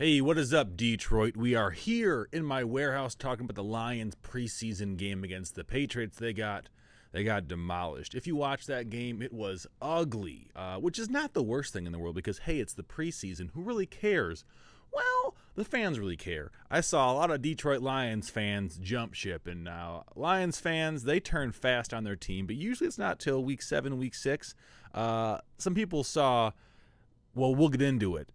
Hey, what is up, Detroit? We are here in my warehouse talking about the Lions preseason game against the Patriots. They got demolished. If you watched that game, it was ugly, which is not the worst thing in the world because, hey, it's the preseason. Who really cares? Well, the fans really care. I saw a lot of Detroit Lions fans jump ship, and now Lions fans, they turn fast on their team, but usually it's not till week 7, week 6. Some people saw, well, we'll get into it.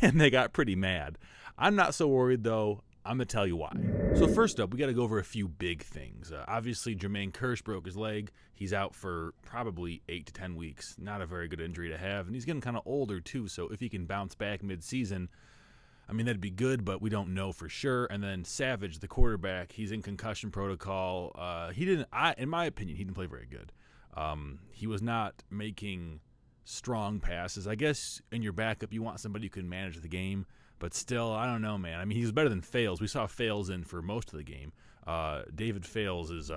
And they got pretty mad. I'm not so worried, though. I'm going to tell you why. So first up, we got to go over a few big things. Obviously, Jermaine Kearse broke his leg. He's out for probably 8 to 10 weeks. Not a very good injury to have. And he's getting kind of older, too. So if he can bounce back mid-season, I mean, that'd be good, but we don't know for sure. And then Savage, the quarterback, he's in concussion protocol. In my opinion, he didn't play very good. He was not making strong passes. I guess in your backup, you want somebody who can manage the game, but still, I don't know, man. I mean, he's better than Fales. We saw Fales in for most of the game. David Fales is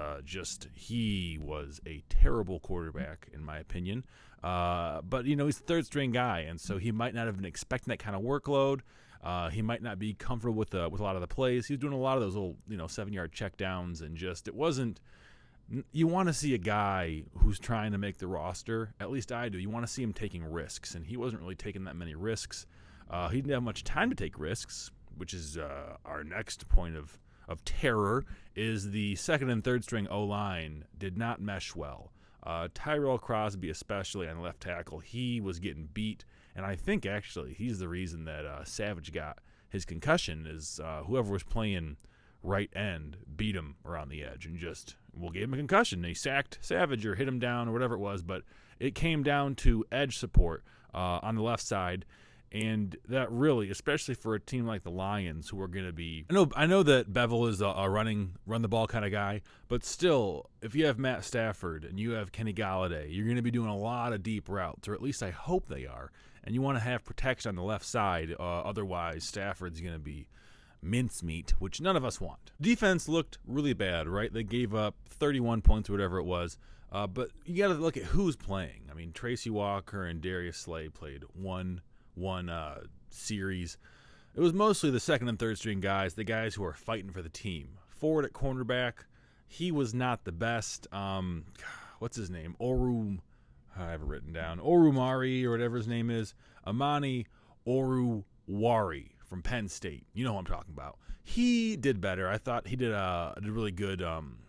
he was a terrible quarterback, in my opinion. But, he's a third-string guy, and so he might not have been expecting that kind of workload. He might not be comfortable with a lot of the plays. He was doing a lot of those little, 7-yard checkdowns, and it wasn't. You want to see a guy who's trying to make the roster. At least I do. You want to see him taking risks, and he wasn't really taking that many risks. He didn't have much time to take risks, which is our next point of terror, is the second and third string O-line did not mesh well. Tyrell Crosby, especially on left tackle, he was getting beat, and I think actually he's the reason that Savage got his concussion is whoever was playing right end beat him around the edge and gave him a concussion. They sacked Savage or hit him down or whatever it was, but it came down to edge support on the left side, and that really, especially for a team like the Lions, who are going to be, I know that Bevel is a run the ball kind of guy, but still, if you have Matt Stafford and you have Kenny Galladay, you're going to be doing a lot of deep routes, or at least I hope they are, and you want to have protection on the left side. Otherwise, Stafford's going to be mincemeat, which none of us want. Defense looked really bad, right? They gave up 31 points or whatever it was, but you got to look at who's playing. I mean, Tracy Walker and Darius Slay played one series. It was mostly the second and third string guys, the guys who are fighting for the team. Forward at cornerback, he was not the best. What's his name? I have it written down. Orumari or whatever his name is. Amani Oruwari from Penn State. You know who I'm talking about. He did better. I thought he did really good.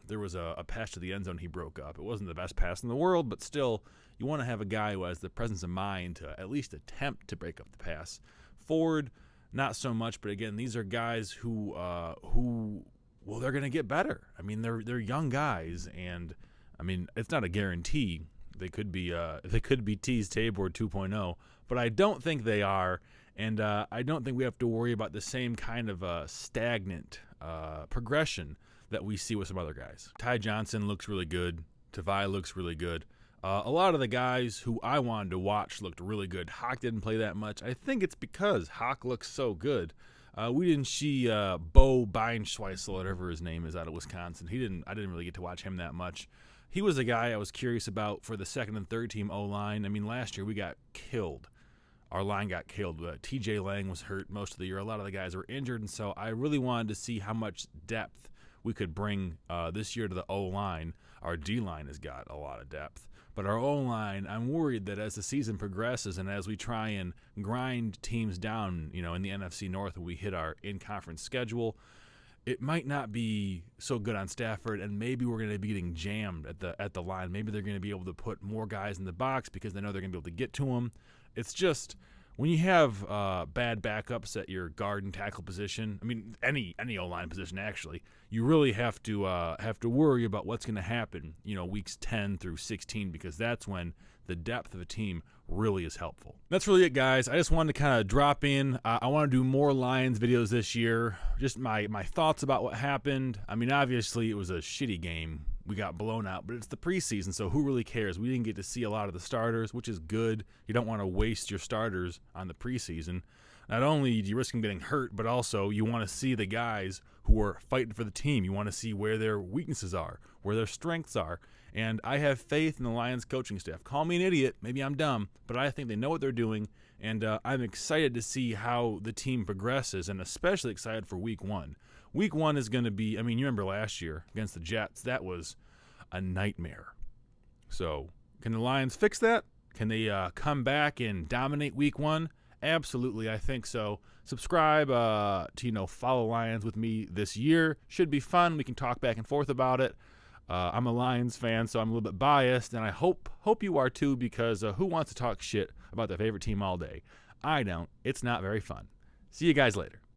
There was a pass to the end zone he broke up. It wasn't the best pass in the world, but still, you want to have a guy who has the presence of mind to at least attempt to break up the pass. Ford, not so much, but again, these are guys who they're going to get better. I mean, they're young guys, and I mean, it's not a guarantee. They could be Tease Tabor 2.0, but I don't think they are. And I don't think we have to worry about the same kind of stagnant progression that we see with some other guys. Ty Johnson looks really good. Tavai looks really good. A lot of the guys who I wanted to watch looked really good. Hawk didn't play that much. I think it's because Hawk looks so good. We didn't see Bo Beinschweisel, whatever his name is, out of Wisconsin. I didn't really get to watch him that much. He was a guy I was curious about for the second and third team O-line. I mean, last year we got killed. Our line got killed. T.J. Lang was hurt most of the year. A lot of the guys were injured, and so I really wanted to see how much depth we could bring this year to the O-line. Our D-line has got a lot of depth. But our O-line, I'm worried that as the season progresses and as we try and grind teams down, in the NFC North when we hit our in-conference schedule, it might not be so good on Stafford, and maybe we're going to be getting jammed at the line. Maybe they're going to be able to put more guys in the box because they know they're going to be able to get to them. It's just when you have bad backups at your guard and tackle position, I mean any O-line position actually, you really have to worry about what's going to happen, weeks 10 through 16, because that's when the depth of a team really is helpful. That's really it, guys. I just wanted to kind of drop in. I want to do more Lions videos this year. Just my thoughts about what happened. I mean, obviously it was a shitty game. We got blown out, but it's the preseason, so who really cares? We didn't get to see a lot of the starters, which is good. You don't want to waste your starters on the preseason. Not only do you risk them getting hurt, but also you want to see the guys who are fighting for the team. You want to see where their weaknesses are, where their strengths are. And I have faith in the Lions coaching staff. Call me an idiot. Maybe I'm dumb, but I think they know what they're doing, And I'm excited to see how the team progresses, and especially excited for week one. Week one is going to be, you remember last year against the Jets, that was a nightmare. So can the Lions fix that? Can they come back and dominate week one? Absolutely, I think so. Subscribe to follow Lions with me this year. Should be fun. We can talk back and forth about it. I'm a Lions fan, so I'm a little bit biased, and I hope you are too, because who wants to talk shit about their favorite team all day? I don't. It's not very fun. See you guys later.